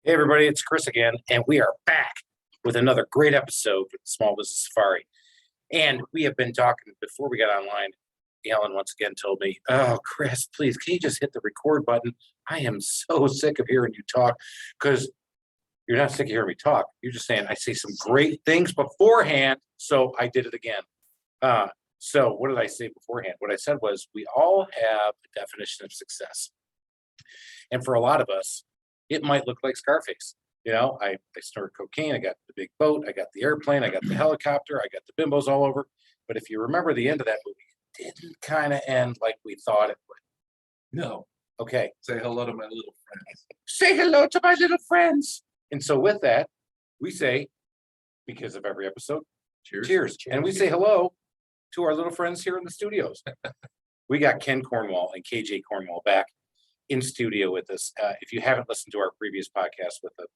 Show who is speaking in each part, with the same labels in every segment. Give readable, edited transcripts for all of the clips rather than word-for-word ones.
Speaker 1: Hey, everybody, it's Chris again, and we are back with another great episode with the Small Business Safari. And we have been talking before we got online. Alan once again told me, "Oh, Chris, please, can you just hit the record button? I am so sick of hearing you talk," because you're not sick of hearing me talk. You're just saying I say some great things beforehand, so I did it again. So what did I say beforehand? What I said was we all have a definition of success. And for a lot of us, it might look like Scarface. I snorted cocaine, I got the big boat, I got the airplane, I got the helicopter, I got the bimbos all over. But if you remember the end of that movie, it didn't kind of end like we thought it would.
Speaker 2: No.
Speaker 1: Okay.
Speaker 2: Say hello to my little friends.
Speaker 1: Say hello to my little friends. And so with that, we say, because of every episode, cheers. And we say hello to our little friends here in the studios. We got Ken Cornwall and KJ Cornwall back in studio with us. If you haven't listened to our previous podcast with them,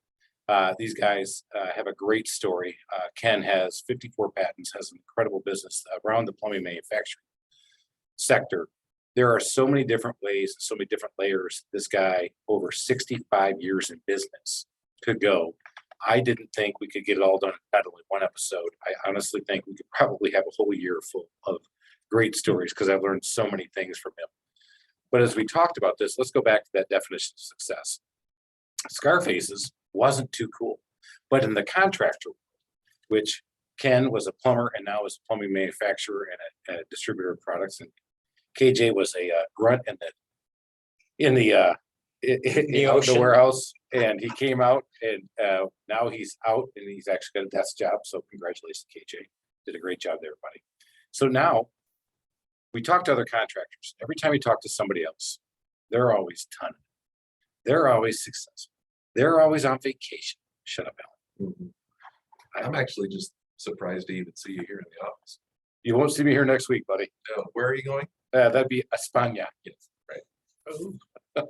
Speaker 1: these guys have a great story. Ken has 54 patents, has an incredible business around the plumbing manufacturing sector. There are so many different ways, so many different layers. This guy, over 65 years in business, could go. I didn't think we could get it all done in only one episode. I honestly think we could probably have a whole year full of great stories because I've learned so many things from him. But as we talked about this, let's go back to that definition of success. Scarface's wasn't too cool, but in the contractor world, which Ken was a plumber and now is a plumbing manufacturer and a distributor of products, and KJ was a grunt in the warehouse, and he came out, and now he's out and he's actually got a desk job. So congratulations, KJ, did a great job there, buddy. So now we talk to other contractors. Every time we talk to somebody else, they're always tonning. They're always successful. They're always on vacation. Shut up, Alan.
Speaker 2: Mm-hmm. I'm actually just surprised to even see you here in the office.
Speaker 1: You won't see me here next week, buddy.
Speaker 2: No, where are you going?
Speaker 1: That'd be España.
Speaker 2: Yes, right.
Speaker 1: Oh.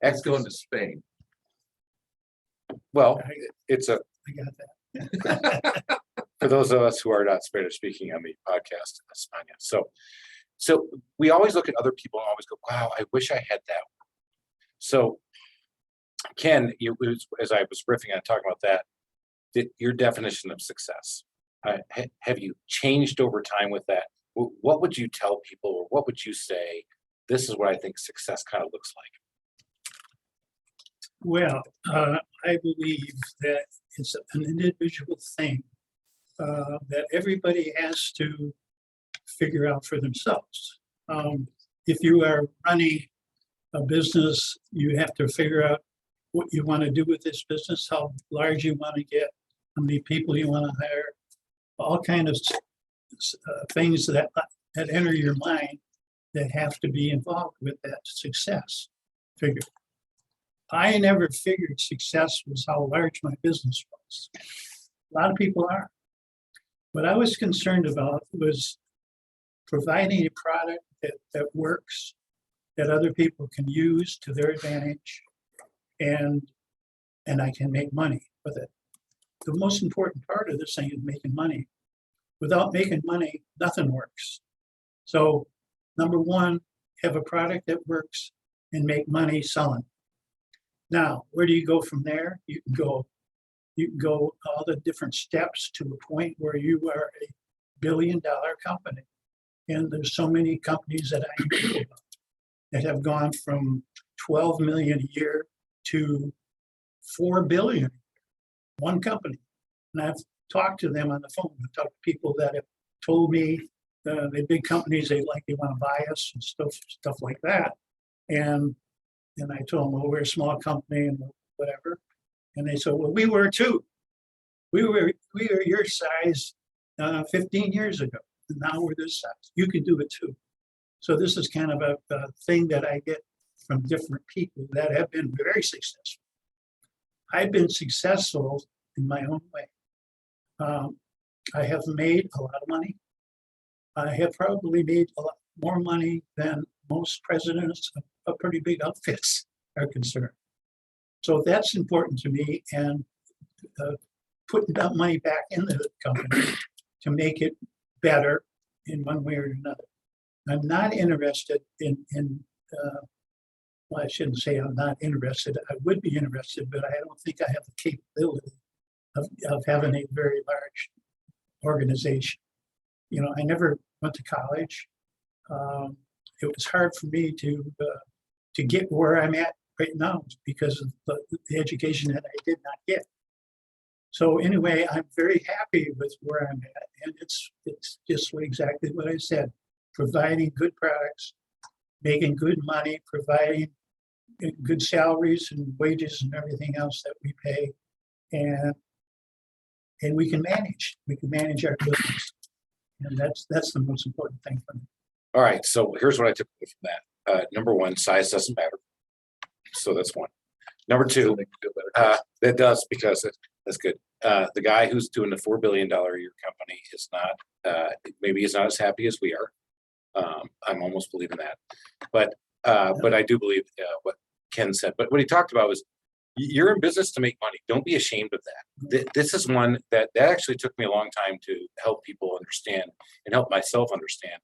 Speaker 2: X going to Spain.
Speaker 1: Well, it's a.
Speaker 3: I got that.
Speaker 1: For those of us who are not Spanish speaking on the podcast, España. So we always look at other people and always go, "Wow, I wish I had that." So, Ken, as I was riffing on talking about that, your definition of success, have you changed over time with that? What would you tell people, or what would you say? This is what I think success kind of looks like.
Speaker 3: Well, I believe that it's an individual thing that everybody has to figure out for themselves. If you are running a business, you have to figure out what you want to do with this business, how large you want to get, how many people you want to hire, all kinds of things that enter your mind that have to be involved with that success figure. I never figured success was how large my business was. A lot of people are. What I was concerned about was providing a product that works, that other people can use to their advantage, and I can make money with it. The most important part of this thing is making money. Without making money, nothing works. So, number one, have a product that works and make money selling. Now, where do you go from there? You can go all the different steps to a point where you are a billion-dollar company. And there's so many companies that I know about that have gone from 12 million a year to 4 billion. One company. And I've talked to them on the phone. I've talked to people that have told me the big companies, they want to buy us and stuff like that. And I told them, well, we're a small company and whatever. And they said, well, we were too. We were your size 15 years ago. And now we're this size. You can do it too. So this is kind of a thing that I get from different people that have been very successful. I've been successful in my own way. I have made a lot of money. I have probably made a lot more money than most presidents of pretty big outfits are concerned. So that's important to me, and putting that money back into the company to make it better in one way or another. I'm not interested in well, I shouldn't say I'm not interested. I would be interested, but I don't think I have the capability of having a very large organization. You know, I never went to college. It was hard for me to get where I'm at right now because of the education that I did not get. So anyway, I'm very happy with where I'm at, and it's just exactly what I said: providing good products, making good money, providing good salaries and wages and everything else that we pay, and we can manage our business, and that's the most important thing for me.
Speaker 1: All right, so here's what I took away from that. Number one, size doesn't matter. So that's one. Number two, that does, because that's good. The guy who's doing the $4 billion a year company is not, maybe he's not as happy as we are. I'm almost believing that. But I do believe what Ken said. But what he talked about was, you're in business to make money. Don't be ashamed of that. This is one that actually took me a long time to help people understand and help myself understand,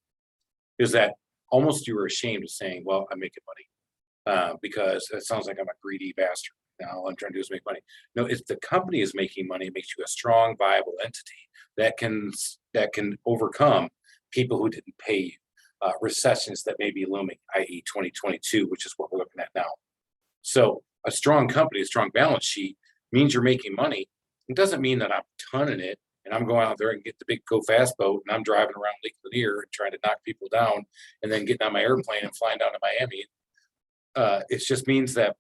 Speaker 1: is that almost you were ashamed of saying, well, I'm making money, because it sounds like I'm a greedy bastard. Now all I'm trying to do is make money. No, if the company is making money, it makes you a strong, viable entity that can overcome people who didn't pay you, recessions that may be looming, i.e. 2022, which is what we're looking at now. So a strong company, a strong balance sheet means you're making money. It doesn't mean that I'm tonning it and I'm going out there and get the big go fast boat and I'm driving around Lake Lanier and trying to knock people down and then getting on my airplane and flying down to Miami. It just means that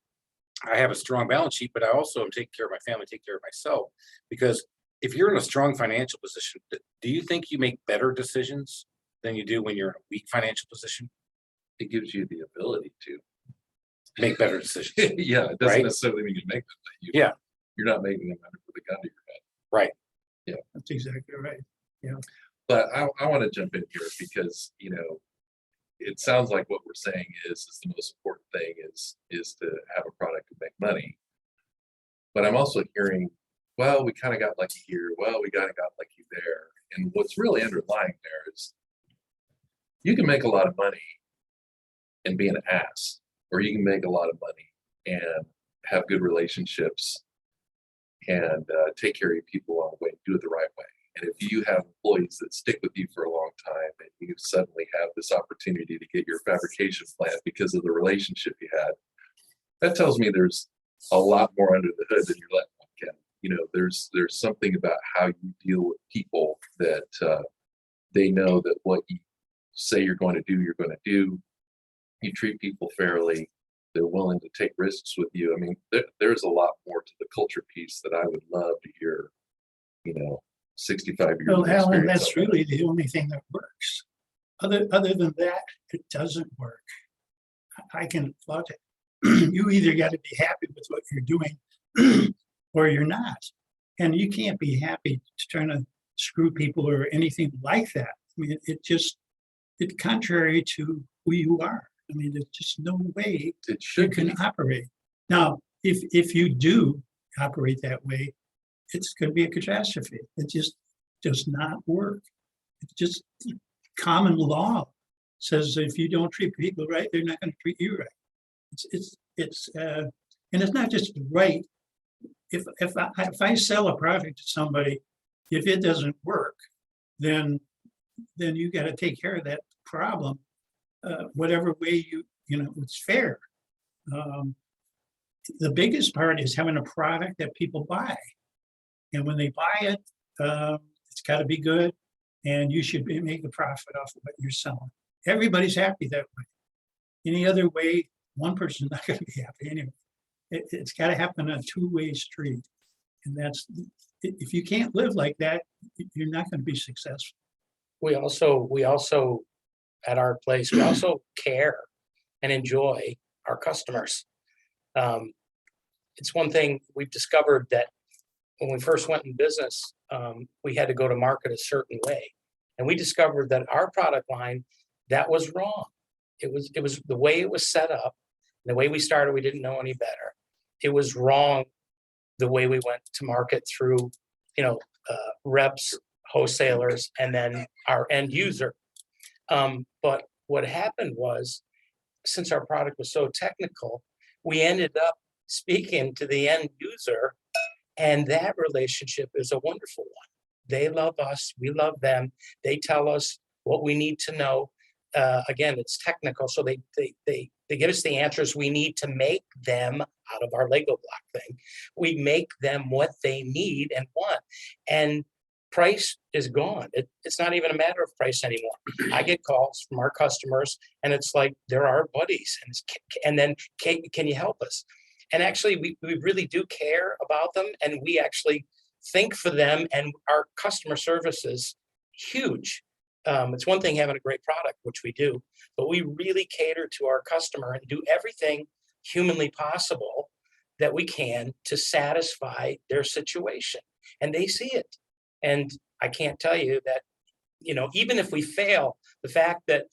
Speaker 1: I have a strong balance sheet, but I also am taking care of my family, take care of myself. Because if you're in a strong financial position, do you think you make better decisions than you do when you're in a weak financial position?
Speaker 2: It gives you the ability to
Speaker 1: make better decisions.
Speaker 2: Yeah, it doesn't
Speaker 1: right?
Speaker 2: necessarily mean you make them.
Speaker 1: Yeah.
Speaker 2: You're not making them with a gun to your head.
Speaker 1: Right.
Speaker 2: Yeah.
Speaker 3: That's exactly right. Yeah.
Speaker 2: But I want to jump in here because, it sounds like what we're saying is the most important thing is to have a product to make money. But I'm also hearing, well, we kind of got lucky here. Well, we kind of got lucky there. And what's really underlying there is you can make a lot of money and be an ass, or you can make a lot of money and have good relationships and take care of your people along the way, do it the right way. And if you have employees that stick with you for a long time and you suddenly have this opportunity to get your fabrication plant because of the relationship you had, that tells me there's a lot more under the hood than you're letting on, Ken. There's something about how you deal with people that they know that what you say you're going to do, you're going to do. You treat people fairly. They're willing to take risks with you. I mean, there's a lot more to the culture piece that I would love to hear, 65 years
Speaker 3: Well,
Speaker 2: of
Speaker 3: Alan,
Speaker 2: experience
Speaker 3: that's
Speaker 2: on that.
Speaker 3: really the only thing that works. Other than that, it doesn't work. I can applaud it. You either got to be happy with what you're doing or you're not. And you can't be happy trying to screw people or anything like that. I mean, it's contrary to who you are. I mean, there's just no way
Speaker 2: It
Speaker 3: you
Speaker 2: should
Speaker 3: can
Speaker 2: be.
Speaker 3: operate. Now, if you do operate that way, it's going to be a catastrophe. It just does not work. It's just common law says if you don't treat people right, they're not going to treat you right. And it's not just right. If I sell a product to somebody, if it doesn't work, then you got to take care of that problem, whatever way it's fair. The biggest part is having a product that people buy. And when they buy it, it's got to be good, and you should make a profit off of what you're selling. Everybody's happy that way. Any other way, one person's not going to be happy anyway. It's got to happen on a two-way street, and if you can't live like that, you're not going to be successful.
Speaker 4: We also at our place, we also care and enjoy our customers. It's one thing we've discovered that when we first went in business, we had to go to market a certain way. And we discovered that our product line, that was wrong. It was the way it was set up, the way we started, we didn't know any better. It was wrong the way we went to market through, reps, wholesalers, and then our end user. But what happened was since our product was so technical, we ended up speaking to the end user, and that relationship is a wonderful one. They love us, we love them. They tell us what we need to know. Again, it's technical, so they give us the answers we need to make them out of our Lego block thing. We make them what they need and want, and price is gone. It's not even a matter of price anymore. I get calls from our customers, and it's like they're our buddies, and then can you help us? And actually, we really do care about them, and we actually think for them, and our customer service is huge. It's one thing having a great product, which we do, but we really cater to our customer and do everything humanly possible that we can to satisfy their situation. And they see it. And I can't tell you that, even if we fail, the fact that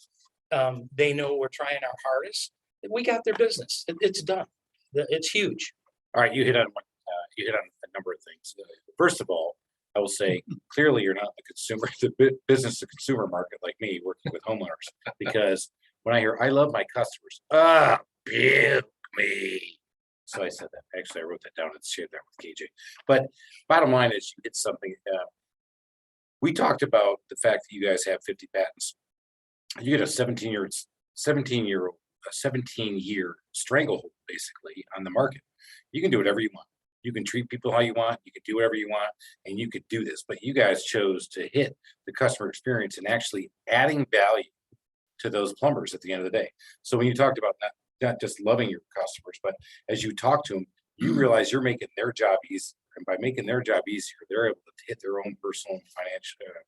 Speaker 4: they know we're trying our hardest, we got their business. It's done. It's huge.
Speaker 1: All right, you hit on a number of things. First of all, I will say clearly you're not the business to consumer market like me working with homeowners, because when I hear I love my customers, puke me. So I said that. Actually, I wrote that down and shared that with KJ. But bottom line is, you hit something. We talked about the fact that you guys have 50 patents. You get a 17-year stranglehold basically on the market. You can do whatever you want. You can treat people how you want. You can do whatever you want, and you could do this. But you guys chose to hit the customer experience and actually adding value to those plumbers at the end of the day. So when you talked about not just loving your customers, but as you talk to them, you realize you're making their job easier. And by making their job easier, they're able to hit their own personal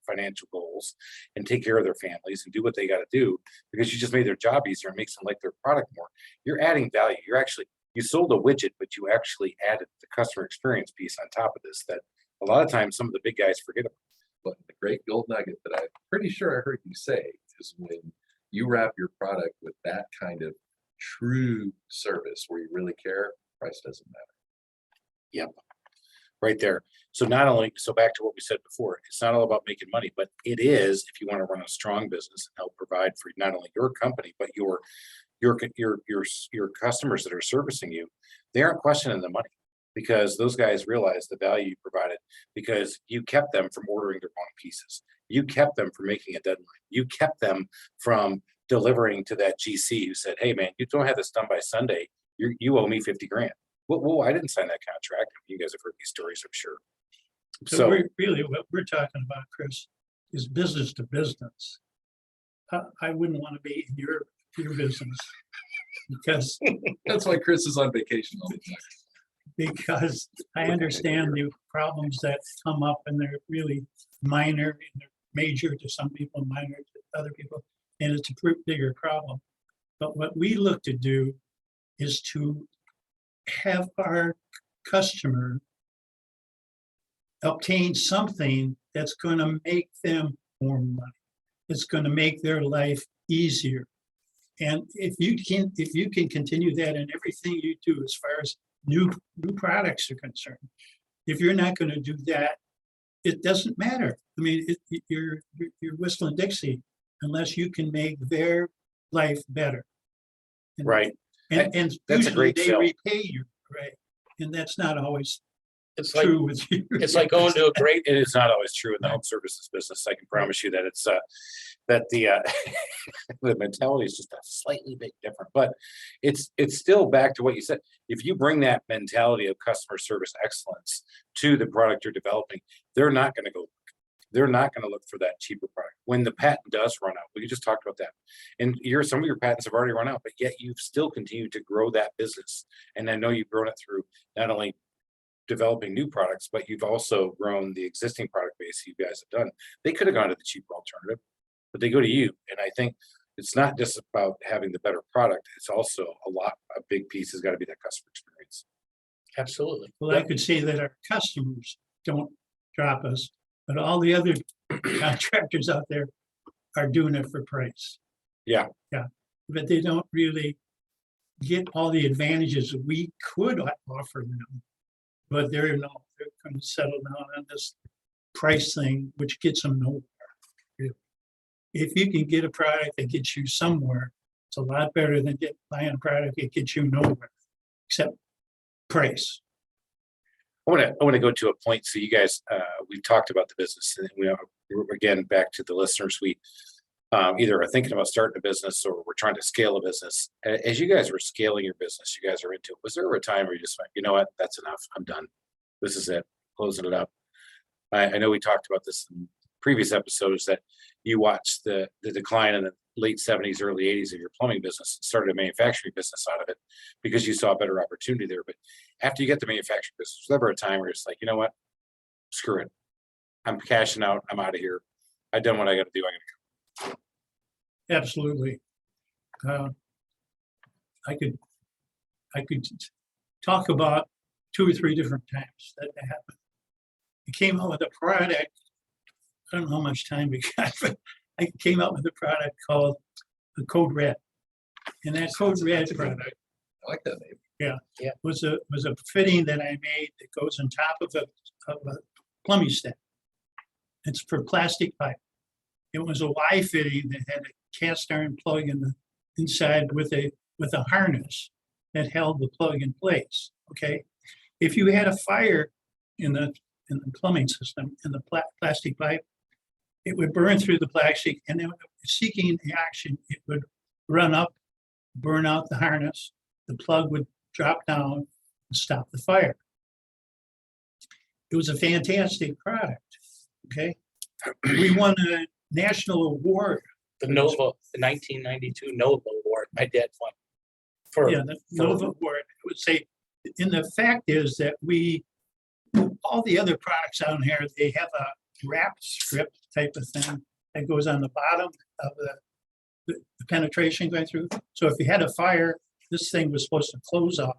Speaker 1: financial goals and take care of their families and do what they got to do, because you just made their job easier and makes them like their product more. You're adding value. You sold a widget, but you actually added the customer experience piece on top of this that a lot of times some of the big guys forget about.
Speaker 2: But the great gold nugget that I'm pretty sure I heard you say is when you wrap your product with that kind of true service where you really care, price doesn't matter.
Speaker 1: Yep. Right there. So back to what we said before, it's not all about making money, but it is, if you want to run a strong business and help provide for not only your company, but your customers that are servicing you, they aren't questioning the money, because those guys realize the value you provided, because you kept them from ordering the wrong pieces. You kept them from making a deadline. You kept them from delivering to that GC who said, hey man, you don't have this done by Sunday. You owe me 50 grand. Whoa, I didn't sign that contract. You guys have heard these stories, I'm sure.
Speaker 3: So really what we're talking about, Chris, is business to business. I wouldn't want to be in your business because
Speaker 2: That's why Chris is on vacation all the time.
Speaker 3: because I understand the problems that come up, and they're really minor and they're major to some people, minor to other people, and it's a bigger problem. But what we look to do is to have our customer obtain something that's going to make them more money. It's going to make their life easier. And if you can continue that in everything you do as far as new products are concerned, if you're not going to do that, it doesn't matter. I mean, you're whistling Dixie unless you can make their life better. And,
Speaker 1: Right.
Speaker 3: And
Speaker 1: That's a
Speaker 3: usually
Speaker 1: great
Speaker 3: they
Speaker 1: sell.
Speaker 3: repay you, right? And that's not always
Speaker 4: It's like
Speaker 3: true with you.
Speaker 4: it's like going to a great
Speaker 1: It is not always true in the home services business. I can promise you that it's that the mentality is just a slightly bit different, but it's still back to what you said. If you bring that mentality of customer service excellence to the product you're developing, they're not going to look for that cheaper product when the patent does run out. We just talked about that, and some of your patents have already run out, but yet you've still continued to grow that business. And I know you've grown it through not only developing new products, but you've also grown the existing product base you guys have done. They could have gone to the cheaper alternative, but they go to you. And I think it's not just about having the better product. It's also a big piece has got to be that customer experience.
Speaker 4: absolutely.
Speaker 3: Well, I could say that our customers don't drop us, but all the other contractors out there are doing it for price.
Speaker 1: Yeah.
Speaker 3: Yeah, but they don't really get all the advantages that we could offer them. But they're going to settle down on this price thing, which gets them nowhere. Really. If you can get a product that gets you somewhere, It's a lot better than buying a product that gets you nowhere, except price.
Speaker 1: I want to go to a point. So you guys, we talked about the business, and we're again back to the listeners. We either are thinking about starting a business or we're trying to scale a business. As you guys were scaling your business, you guys are into it. Was there a time where you just went, you know what, that's enough. I'm done. This is it. Closing it up. I know we talked about this in previous episodes that you watched the decline in the late 70s, early 80s of your plumbing business and started a manufacturing business out of it because you saw a better opportunity there. But after you get the manufacturing business, was there ever a time where it's like, you know what, screw it. I'm cashing out. I'm out of here. I've done what I got to do. I got to go.
Speaker 3: Absolutely. I could talk about 2 or 3 different times that happened. I came out with a product. I don't know how much time we got, but I came out with a product called the Code Red. And that Code Red product
Speaker 2: I like that name.
Speaker 3: was a fitting that I made that goes on top of a plumbing stem. It's for plastic pipe. It was a Y fitting that had a cast iron plug in the inside with a harness that held the plug in place. Okay, if you had a fire in the plumbing system in the plastic pipe, it would burn through the plastic, and then seeking the action, it would run up, burn out the harness. The plug would drop down and stop the fire. It was a fantastic product. Okay, we won a national award.
Speaker 4: The Nova, the 1992 Nova Award, my dad won. For,
Speaker 3: Yeah, the Nova Award. I would say, and the fact is that all the other products out here, they have a wrap strip type of thing that goes on the bottom of the penetration going through. So if you had a fire, this thing was supposed to close off,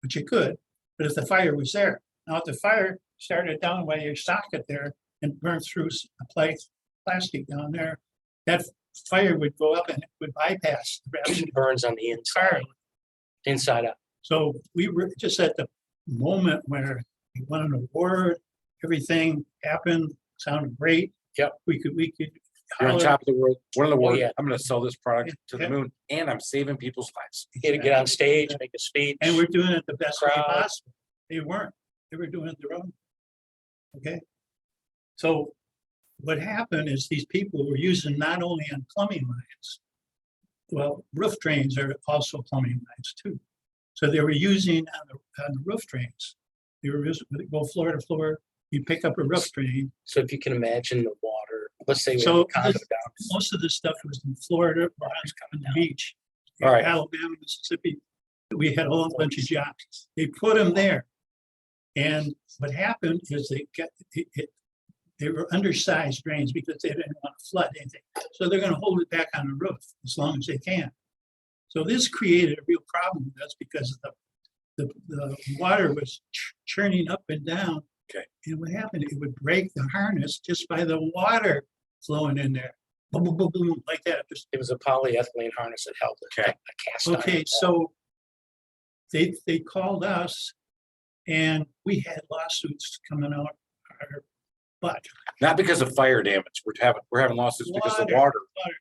Speaker 3: which it could, but if the fire was there. Now, if the fire started down while you socket there and burned through a plastic down there, that fire would go up and it would bypass the wrap strip
Speaker 4: it burns on the inside, inside out.
Speaker 3: So we were just at the moment where we won an award, everything happened, sounded great.
Speaker 4: Yep.
Speaker 3: We could
Speaker 1: You're on top of the world. One of the world.
Speaker 4: yeah.
Speaker 1: I'm going to sell this product to the
Speaker 3: Yeah.
Speaker 1: moon, and I'm saving people's lives.
Speaker 4: You had to get on stage, make a speech.
Speaker 3: and we're doing it the best way
Speaker 4: Crowd.
Speaker 3: possible. They weren't. They were doing it their own. Okay. So what happened is these people were using not only on plumbing lines, well, roof drains are also plumbing lines too. So they were using on the roof drains. They were go floor to floor. You pick up a roof drain.
Speaker 4: So if you can imagine the water, let's say we
Speaker 3: So
Speaker 4: have a condo
Speaker 3: this-
Speaker 4: down.
Speaker 3: Most of the stuff was in Florida,
Speaker 4: Water's
Speaker 3: on
Speaker 4: coming
Speaker 3: the
Speaker 4: down.
Speaker 3: beach.
Speaker 1: All right.
Speaker 3: Alabama, Mississippi. We had a whole bunch of jobs. They put them there. And what happened is they were undersized drains because they didn't want to flood anything. So they're going to hold it back on the roof as long as they can. So this created a real problem with us because the water was churning up and down.
Speaker 1: Okay.
Speaker 3: And what happened, it would break the harness just by the water flowing in there. Boom, boom, boom, boom, like that. Just,
Speaker 4: It was a polyethylene harness that held it.
Speaker 1: Okay.
Speaker 4: A cast iron
Speaker 3: okay,
Speaker 4: ball.
Speaker 3: so they called us and we had lawsuits coming out our butt.
Speaker 1: Not because of fire damage. We're having lawsuits because the
Speaker 3: Water.
Speaker 1: water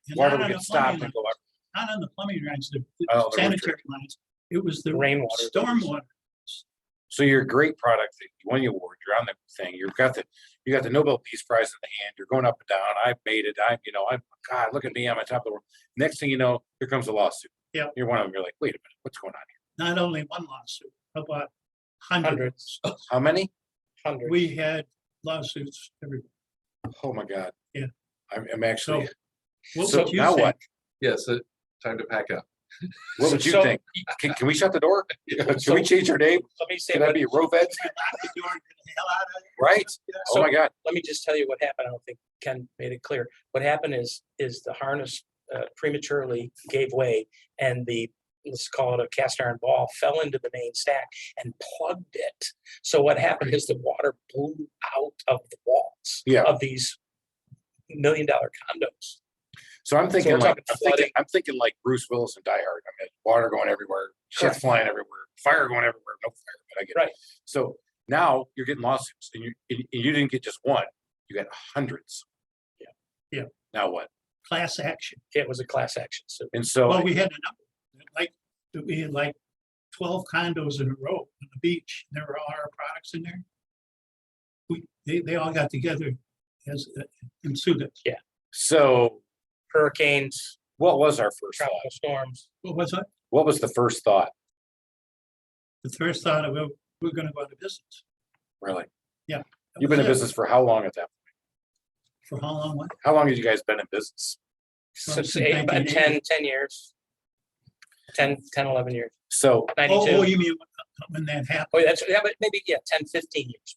Speaker 3: And
Speaker 1: would
Speaker 3: not on
Speaker 1: get
Speaker 3: the
Speaker 1: stopped
Speaker 3: plumbing
Speaker 1: and go up.
Speaker 3: lines, not on the plumbing lines, the
Speaker 1: Oh, the roof
Speaker 3: sanitary lines. It was the
Speaker 4: Rainwater.
Speaker 3: stormwater.
Speaker 1: So you're a great product. You won the award. You're on the thing. You got the Nobel Peace Prize in the hand. You're going up and down. I've made it. I'm God. Look at me. I'm on top of the world. Next thing you know, here comes a lawsuit.
Speaker 3: Yeah.
Speaker 1: You're one of them. You're like, wait a minute. What's going on here?
Speaker 3: Not only one lawsuit, about hundreds.
Speaker 1: How many?
Speaker 4: Hundreds.
Speaker 3: We had lawsuits everywhere.
Speaker 1: Oh my God.
Speaker 3: Yeah.
Speaker 1: I'm actually.
Speaker 3: What
Speaker 1: So
Speaker 3: would you
Speaker 1: now
Speaker 3: think?
Speaker 1: what?
Speaker 2: Yeah, so time to pack up.
Speaker 1: What would you
Speaker 4: So-
Speaker 1: think? Can we shut the door? Can
Speaker 4: So-
Speaker 1: we change our name?
Speaker 4: Let me say,
Speaker 1: Can that
Speaker 4: what,
Speaker 1: be a Roved?
Speaker 3: Lock the door and get the hell out of there.
Speaker 1: Right? Oh my God.
Speaker 4: let me just tell you what happened. I don't think Ken made it clear. What happened is the harness prematurely gave way and let's call it a cast iron ball, fell into the main stack and plugged it. So what happened is the water blew out of the walls
Speaker 1: Yeah.
Speaker 4: of these $1 million condos.
Speaker 1: So I'm thinking
Speaker 4: we're
Speaker 1: like,
Speaker 4: talking
Speaker 1: I'm thinking like Bruce Willis and Die Hard. I mean, water going everywhere, shit's
Speaker 4: Correct.
Speaker 1: flying everywhere, fire going everywhere, no fire, but I get it.
Speaker 4: Right.
Speaker 1: So now you're getting lawsuits and you didn't get just one, you got hundreds.
Speaker 4: Yeah.
Speaker 3: Yeah.
Speaker 1: Now what?
Speaker 3: class action.
Speaker 4: It was a class action suit.
Speaker 1: And so,
Speaker 3: Well, we had a number, we had like 12 condos in a row on the beach. There were all our products in there. They all got together as and sued us.
Speaker 1: so
Speaker 4: Hurricanes,
Speaker 1: what was our first
Speaker 4: tropical
Speaker 1: thought?
Speaker 4: storms.
Speaker 3: What was that?
Speaker 1: What was the first thought?
Speaker 3: The first thought of, well, we're gonna go out of business.
Speaker 1: Really?
Speaker 3: That
Speaker 1: You've been
Speaker 3: was
Speaker 1: in
Speaker 3: it.
Speaker 1: business for how long at that?
Speaker 3: For how long? What?
Speaker 1: How long have you guys been in business?
Speaker 4: Since
Speaker 3: since 1980.
Speaker 4: 10 years. 10, 11 years.
Speaker 1: So,
Speaker 4: 92.
Speaker 3: You mean when that happened?
Speaker 4: Oh, that's, yeah, but maybe, 10, 15 years.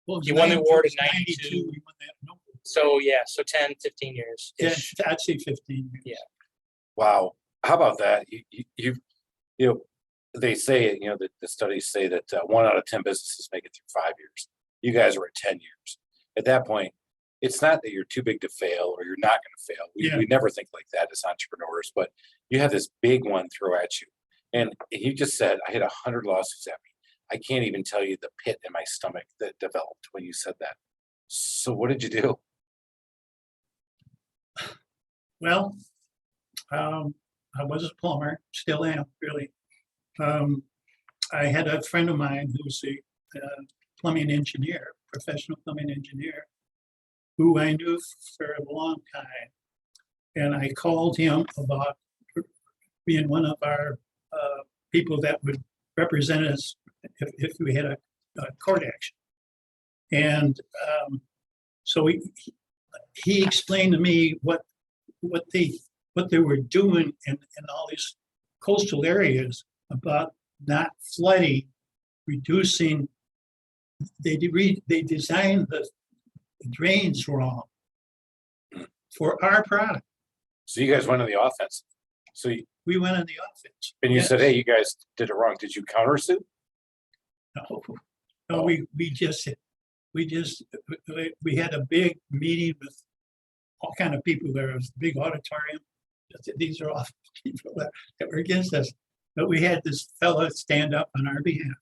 Speaker 3: Well, it was
Speaker 4: You won the
Speaker 3: 92,
Speaker 4: award in
Speaker 3: it was
Speaker 4: 92.
Speaker 3: We won that Nobel Award.
Speaker 4: So, yeah, so 10, 15 years.
Speaker 3: Yeah, I'd say 15 years.
Speaker 4: Yeah.
Speaker 1: wow, how about that? You know, they say, the studies say that 1 out of 10 businesses make it through 5 years. You guys are at 10 years. At that point, it's not that you're too big to fail or you're not going to fail.
Speaker 3: Yeah.
Speaker 1: We never think like that as entrepreneurs, but you have this big one throw at you. And he just said, I had 100 lawsuits at me. I can't even tell you the pit in my stomach that developed when you said that. So what did you do?
Speaker 3: Well, I was a plumber, still am, really. I had a friend of mine who's a plumbing engineer, professional plumbing engineer, who I knew for a long time. And I called him about being one of our people that would represent us if we had a court action. And so he explained to me what they were doing in all these coastal areas about not flooding, reducing. They designed the drains wrong for our product.
Speaker 1: So you guys went on the offense. So
Speaker 3: We went on the offense.
Speaker 1: and you
Speaker 3: Yes.
Speaker 1: said, hey, you guys did it wrong. Did you countersue?
Speaker 3: No, we had a big meeting with all kind of people. There was a big auditorium. These are all people that were against us. But we had this fellow stand up on our behalf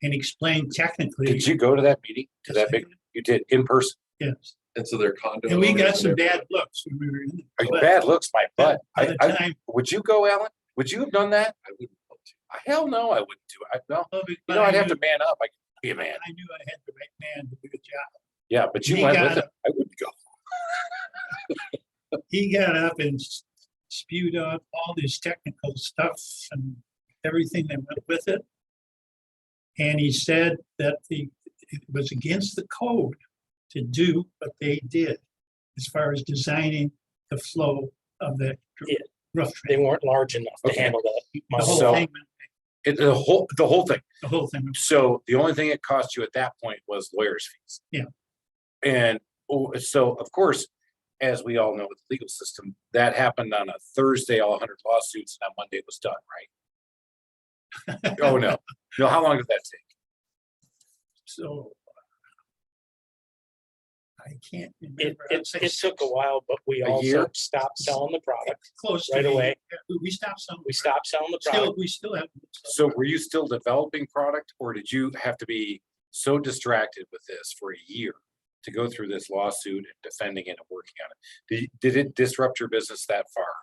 Speaker 3: and explain technically.
Speaker 1: Did you go to that meeting? To that big? You did in person.
Speaker 3: Yes,
Speaker 2: And so their condo.
Speaker 3: and we
Speaker 2: owners
Speaker 3: got
Speaker 2: and
Speaker 3: some
Speaker 2: everything.
Speaker 3: bad looks when we were in
Speaker 1: Are you
Speaker 3: there.
Speaker 1: bad looks, my butt.
Speaker 3: By the time.
Speaker 1: Would you go, Alan? Would you have done that?
Speaker 2: I wouldn't want to.
Speaker 1: Hell no, I wouldn't do it. No,
Speaker 3: but
Speaker 1: you know, I'd have
Speaker 3: knew-
Speaker 1: to man up. I could be a man.
Speaker 3: I knew I had the right man to do the job.
Speaker 1: Yeah, but you
Speaker 3: He
Speaker 1: went
Speaker 3: got
Speaker 1: with it. I wouldn't go.
Speaker 3: He got up and spewed out all this technical stuff and everything that went with it. And he said that it was against the code to do what they did as far as designing the flow of that
Speaker 4: Yeah.
Speaker 3: rough
Speaker 4: They
Speaker 3: drain.
Speaker 4: weren't large enough to
Speaker 1: Okay.
Speaker 4: handle that.
Speaker 3: The
Speaker 4: much.
Speaker 3: whole
Speaker 1: So-
Speaker 3: thing,
Speaker 1: The whole thing.
Speaker 3: the whole thing.
Speaker 1: So the only thing it cost you at that point was lawyers' fees.
Speaker 3: Yeah.
Speaker 1: And so, of course, as we all know with the legal system, that happened on a Thursday, all 100 lawsuits, and on Monday it was done, right? Oh, no. No, how long did that take?
Speaker 3: So I can't
Speaker 4: It,
Speaker 3: remember. I'd
Speaker 4: it,
Speaker 3: say
Speaker 4: it took a while, but we
Speaker 1: A
Speaker 4: also
Speaker 1: year?
Speaker 4: stopped selling the product.
Speaker 3: close to
Speaker 4: right
Speaker 3: a
Speaker 4: away.
Speaker 3: year. We stopped some.
Speaker 4: We stopped selling the product.
Speaker 3: We still have.
Speaker 1: So were you still developing product, or did you have to be so distracted with this for a year to go through this lawsuit and defending it and working on it? Did it disrupt your business that far?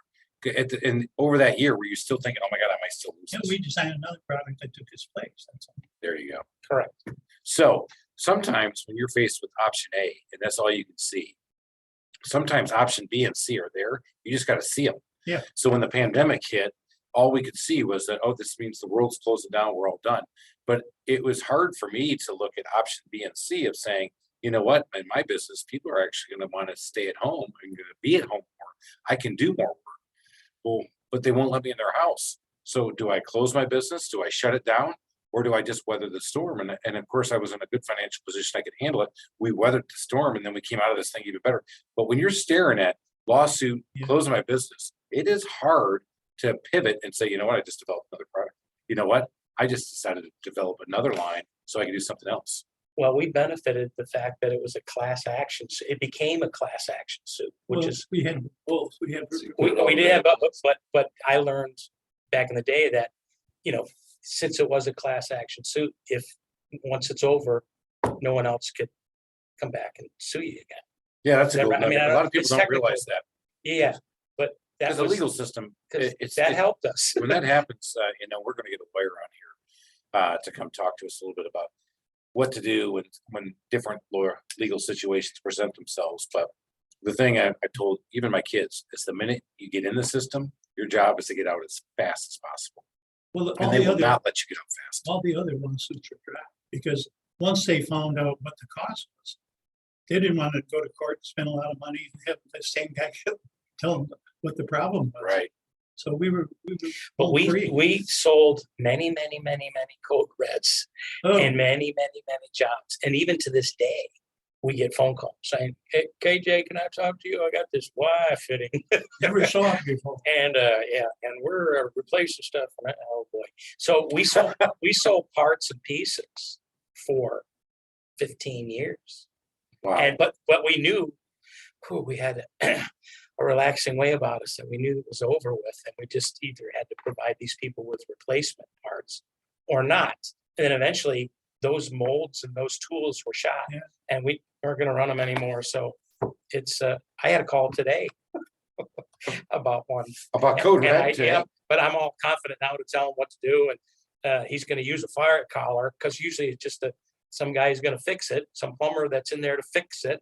Speaker 1: And over that year, were you still thinking, oh my God, I might still lose
Speaker 3: Yeah,
Speaker 1: this?
Speaker 3: we designed another product that took its place. That's all.
Speaker 1: There you go.
Speaker 4: Correct.
Speaker 1: So sometimes when you're faced with option A and that's all you can see, sometimes option B and C are there. You just got to see them.
Speaker 3: Yeah.
Speaker 1: So when the pandemic hit, all we could see was that, oh, this means the world's closing down. We're all done. But it was hard for me to look at option B and C of saying, you know what, in my business, people are actually going to want to stay at home. I'm going to be at home more. I can do more work. Well, but they won't let me in their house. So do I close my business? Do I shut it down? Or do I just weather the storm? And of course, I was in a good financial position. I could handle it. We weathered the storm and then we came out of this thing even better. But when you're staring at lawsuit,
Speaker 3: Yeah.
Speaker 1: closing my business, it is hard to pivot and say, you know what, I just developed another product. You know what? I just decided to develop another line so I can do something else.
Speaker 4: Well, we benefited the fact that it was a class action. It became a class action suit, which
Speaker 3: Well,
Speaker 4: is,
Speaker 3: we had both. We had.
Speaker 4: we did have, but I learned back in the day that, since it was a class action suit, if once it's over, no one else could come back and sue you again.
Speaker 1: Yeah, that's a
Speaker 4: Never-
Speaker 1: good
Speaker 4: I mean,
Speaker 1: one.
Speaker 4: I
Speaker 1: A
Speaker 4: don't-
Speaker 1: lot of people
Speaker 4: it's
Speaker 1: don't
Speaker 4: technical.
Speaker 1: realize that.
Speaker 4: Yeah, but that
Speaker 1: Because the
Speaker 4: was,
Speaker 1: legal system,
Speaker 4: 'cause
Speaker 1: it's,
Speaker 4: that helped us.
Speaker 1: when that happens, we're gonna get a lawyer on here to come talk to us a little bit about what to do when different legal situations present themselves. But the thing I told even my kids is the minute you get in the system, your job is to get out as fast as possible.
Speaker 3: Well,
Speaker 1: And they will not let you get out fast.
Speaker 3: all the other lawsuits are dropped because once they found out what the cost was, they didn't want to go to court and spend a lot of money and have the same guy tell them what the problem was.
Speaker 1: Right.
Speaker 3: So we were.
Speaker 4: But
Speaker 3: home free.
Speaker 4: we sold many code reds
Speaker 3: Oh,
Speaker 4: and many jobs. And even to this day, we get phone calls saying, "Hey, KJ, can I talk to you? I got this Y fitting."
Speaker 3: never saw it before.
Speaker 4: And yeah, and we're replacing stuff. And oh boy. So we sold parts and pieces for 15 years.
Speaker 1: Wow.
Speaker 4: And but we knew we had a relaxing way about us that we knew it was over with, and we just either had to provide these people with replacement parts or not. And then eventually those molds and those tools were shot,
Speaker 3: Yeah.
Speaker 4: and we weren't going to run them anymore. So it's I had a call today about one.
Speaker 1: About code
Speaker 4: And
Speaker 1: red today.
Speaker 4: but I'm all confident now to tell him what to do, and he's going to use a fire collar because usually it's just some guy's going to fix it, some plumber that's in there to fix it.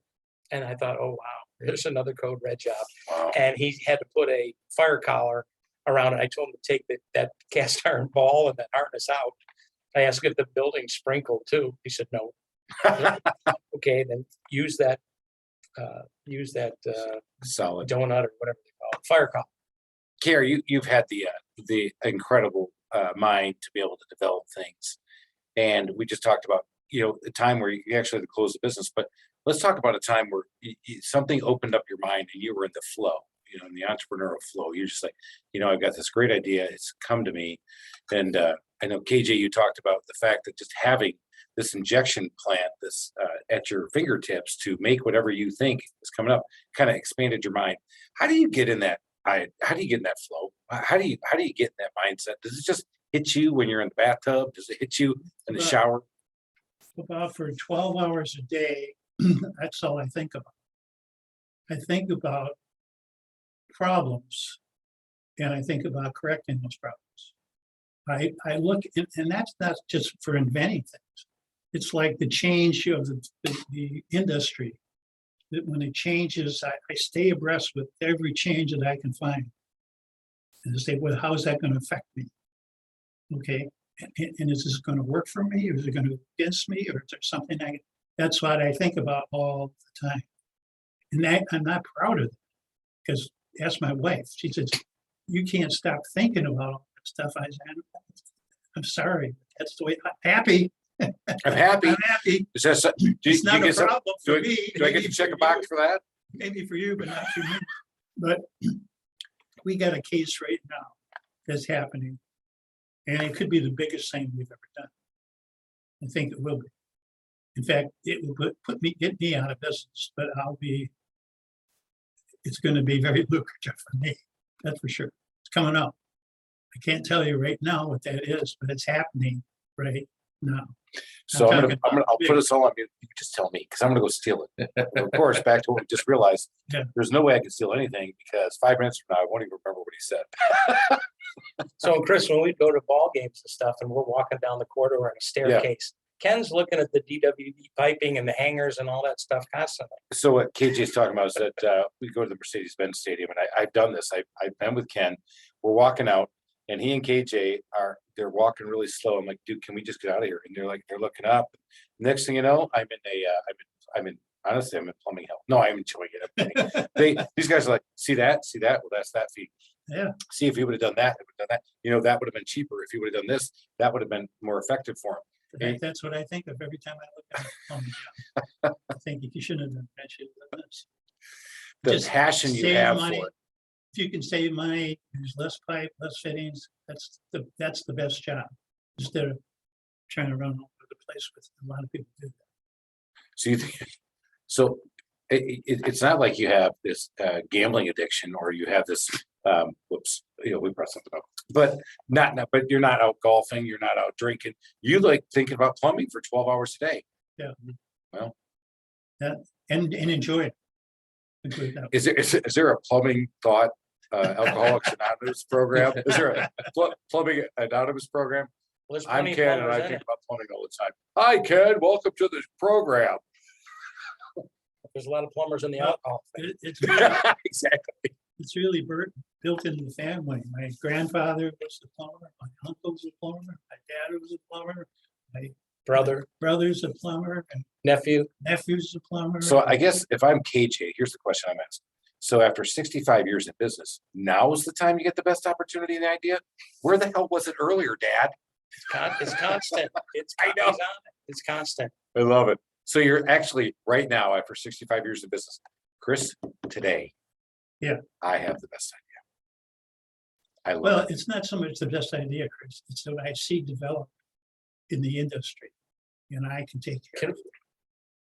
Speaker 4: And I thought, oh wow, there's another code red job.
Speaker 1: Wow.
Speaker 4: And he had to put a fire collar around it. I told him to take that cast iron ball and that harness out. I asked if the building's sprinkled too. He said no. Okay, then use that
Speaker 1: Solid.
Speaker 4: donut or whatever they call it, fire collar.
Speaker 1: Carrie, you've had the incredible mind to be able to develop things. And we just talked about, the time where you actually had to close the business, but let's talk about a time where something opened up your mind and you were in the flow, in the entrepreneurial flow. You're just like, I've got this great idea. It's come to me. And I know, KJ, you talked about the fact that just having this injection plant, this at your fingertips to make whatever you think is coming up, kind of expanded your mind. How do you get in that? How do you get in that flow? How do you get in that mindset? Does it just hit you when you're in the bathtub? Does it hit you in the shower?
Speaker 3: About for 12 hours a day, that's all I think about. I think about problems and I think about correcting those problems. I look, and that's not just for inventing things. It's like the change of the industry. That when it changes, I stay abreast with every change that I can find. And say, well, how is that going to affect me? Okay, and is this going to work for me, or is it going to go against me, or is there something that's what I think about all the time. And I'm not proud of it, because ask my wife. She says, you can't stop thinking about all that stuff. I said, I'm sorry, that's the way I'm happy.
Speaker 1: I'm happy.
Speaker 3: I'm happy.
Speaker 1: Is that, do
Speaker 3: It's not a
Speaker 1: get some-
Speaker 3: problem for me.
Speaker 1: do I get to check a box for that?
Speaker 3: Maybe for you, but not for me. But we got a case right now that's happening. And it could be the biggest thing we've ever done. I think it will be. In fact, it will get me out of business, but it's going to be very lucrative for me. That's for sure. It's coming up. I can't tell you right now what that is, but it's happening right now.
Speaker 1: So
Speaker 3: I'm
Speaker 1: I'll put us all on mute. You can just tell me, because I'm gonna go steal it. Of course, back to what we just realized.
Speaker 3: Yeah.
Speaker 1: There's no way I can steal anything, because 5 minutes from now, I won't even remember what he said.
Speaker 4: So Chris, when we go to ball games and stuff and we're walking down the corridor in a staircase, Ken's looking at the DWD piping and the hangers and all that stuff constantly.
Speaker 1: So what KJ's talking about is that we go to the Mercedes-Benz Stadium, and I've done this. I've been with Ken. We're walking out, and he and KJ they're walking really slow. I'm like, dude, can we just get out of here? And they're looking up. Next thing you know, I'm in plumbing hell. No, I'm enjoying it. These guys are like, see that? Well, that's that fee.
Speaker 3: Yeah.
Speaker 1: See, if he would have done that, that would have been cheaper. If he would have done this, that would have been more effective for him.
Speaker 3: That's what I think of every time I look at it. I think you shouldn't have done that. You should have done this.
Speaker 1: The
Speaker 3: Just
Speaker 1: passion you
Speaker 3: save
Speaker 1: have
Speaker 3: money.
Speaker 1: for it.
Speaker 3: If you can save money, use less pipe, less fittings, that's the best job. Instead of trying to run all over the place with a lot of people do that.
Speaker 1: So it's not like you have this gambling addiction, or you have this we brought something up, but but you're not out golfing, you're not out drinking. You like thinking about plumbing for 12 hours a day.
Speaker 3: Yeah.
Speaker 1: Well,
Speaker 3: And enjoy it.
Speaker 1: Is there a plumbing thought, Alcoholics Anonymous program? Is there a plumbing anonymous program?
Speaker 4: Well, there's
Speaker 1: I'm
Speaker 4: plenty of
Speaker 1: Ken and
Speaker 4: plumbers
Speaker 1: I
Speaker 4: in
Speaker 1: think
Speaker 4: it.
Speaker 1: about plumbing all the time. Hi, Ken, welcome to this program.
Speaker 4: There's a lot of plumbers in the
Speaker 3: Well,
Speaker 4: alcohol thing.
Speaker 1: Exactly.
Speaker 3: It's really built into the family. My grandfather was a plumber, my uncle was a plumber, my dad was a plumber, my
Speaker 4: Brother,
Speaker 3: brother's a plumber, and
Speaker 4: nephew,
Speaker 3: nephew's a plumber.
Speaker 1: So I guess if I'm KJ, here's the question I'm asking. So after 65 years in business, now is the time you get the best opportunity and idea? Where the hell was it earlier, Dad?
Speaker 4: it's constant. It's
Speaker 1: I know.
Speaker 4: It's constant.
Speaker 1: I love it. So you're actually right now after 65 years in business, Chris, today.
Speaker 3: Yeah.
Speaker 1: I have the best idea. I
Speaker 3: Well,
Speaker 1: love it.
Speaker 3: it's not so much the best idea, Chris. It's what I see develop in the industry, and I can take care of it.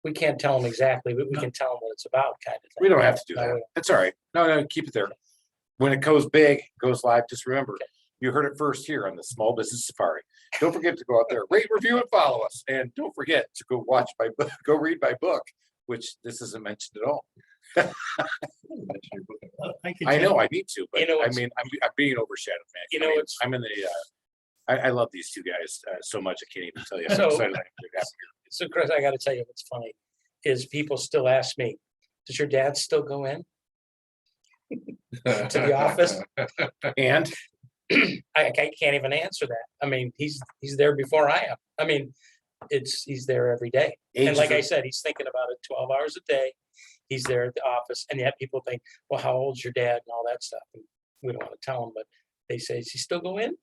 Speaker 4: We can't tell them exactly, but we
Speaker 3: No.
Speaker 4: can tell them what it's about, kind of thing.
Speaker 1: We don't have to do
Speaker 4: No,
Speaker 1: that.
Speaker 4: we don't.
Speaker 1: It's all right. No, keep it there. When it goes big, goes live, just remember, you heard it first here on the Small Business Safari. Don't forget to go out there, rate, review, and follow us. And don't forget to go watch my book, go read my book, which this isn't mentioned at all. I know I need to, but
Speaker 4: You know,
Speaker 1: I
Speaker 4: it's-
Speaker 1: mean, I'm being overshadowed, man.
Speaker 4: You
Speaker 1: I
Speaker 4: know,
Speaker 1: mean,
Speaker 4: it's-
Speaker 1: I'm in the, I love these two guys so much. I can't even tell you how
Speaker 4: So-
Speaker 1: excited I am to have
Speaker 4: So Chris, I gotta tell you what's funny is people still ask me, does your dad still go in to the office?
Speaker 1: you. And
Speaker 4: I can't even answer that. I mean, he's there before I am. I mean, he's there every day. And
Speaker 1: ages
Speaker 4: like I
Speaker 1: of-
Speaker 4: said, he's thinking about it 12 hours a day. He's there at the office, and yet people think, well, how old's your dad and all that stuff. And we don't want to tell them, but they say, does he still go in?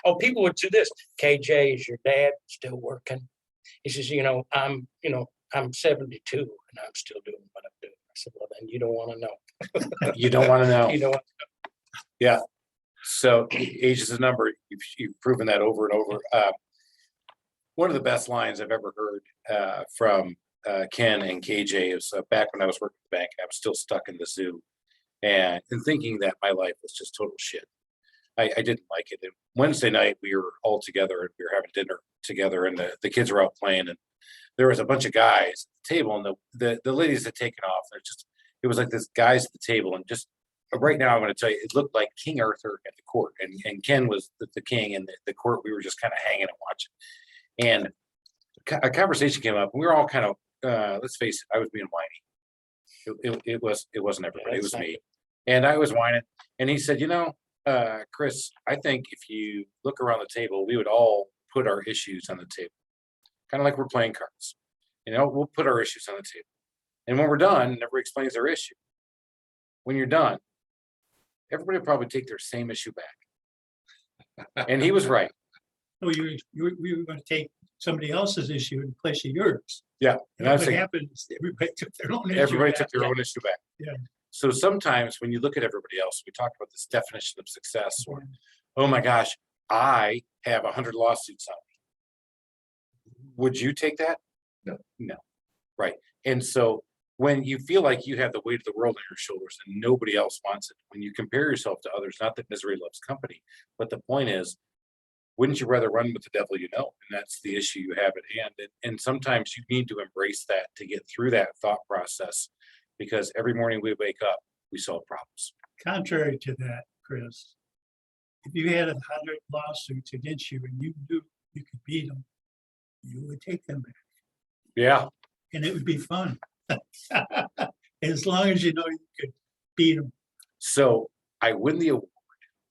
Speaker 4: Oh, people would do this. KJ, is your dad still working? He says, I'm 72 and I'm still doing what I'm doing. I said, well, then you don't want to know.
Speaker 1: you don't want to know.
Speaker 4: You know what?
Speaker 1: So age is a number. You've proven that over and over. One of the best lines I've ever heard from Ken and KJ is back when I was working at the bank. I was still stuck in the zoo and thinking that my life was just total shit. I didn't like it. And Wednesday night we were all together and we were having dinner together, and the kids were out playing, and there was a bunch of guys at the table, and the ladies had taken off. It was like this guys at the table, and just right now I'm going to tell you, it looked like King Arthur at the court, and Ken was the king, and the court we were just kind of hanging and watching. And a conversation came up, and we were all kind of let's face it, I was being whiny. It wasn't everybody, it was me, and I was whining, and he said, Chris, I think if you look around the table, we would all put our issues on the table, kind of like we're playing cards. We'll put our issues on the table, and when we're done, everybody explains their issue. When you're done, everybody will probably take their same issue back. And he was right.
Speaker 3: Oh, we were going to take somebody else's issue in place of yours.
Speaker 1: Yeah, and I was
Speaker 3: What
Speaker 1: saying,
Speaker 3: happened is everybody took their own issue.
Speaker 1: everybody
Speaker 3: back.
Speaker 1: took their own issue back.
Speaker 3: Yeah.
Speaker 1: So sometimes when you look at everybody else, we talked about this definition of success, or, oh my gosh, I have 100 lawsuits on me. Would you take that? No. Right. And so when you feel like you have the weight of the world on your shoulders and nobody else wants it, when you compare yourself to others, not that misery loves company, but the point is, wouldn't you rather run with the devil you know? And that's the issue you have at hand. And sometimes you need to embrace that to get through that thought process, because every morning we wake up, we solve problems.
Speaker 3: Contrary to that, Chris, if you had 100 lawsuits against you and you knew you could beat them, you would take them back,
Speaker 1: Yeah.
Speaker 3: and it would be fun. As long as you know you could beat them.
Speaker 1: So I win the award.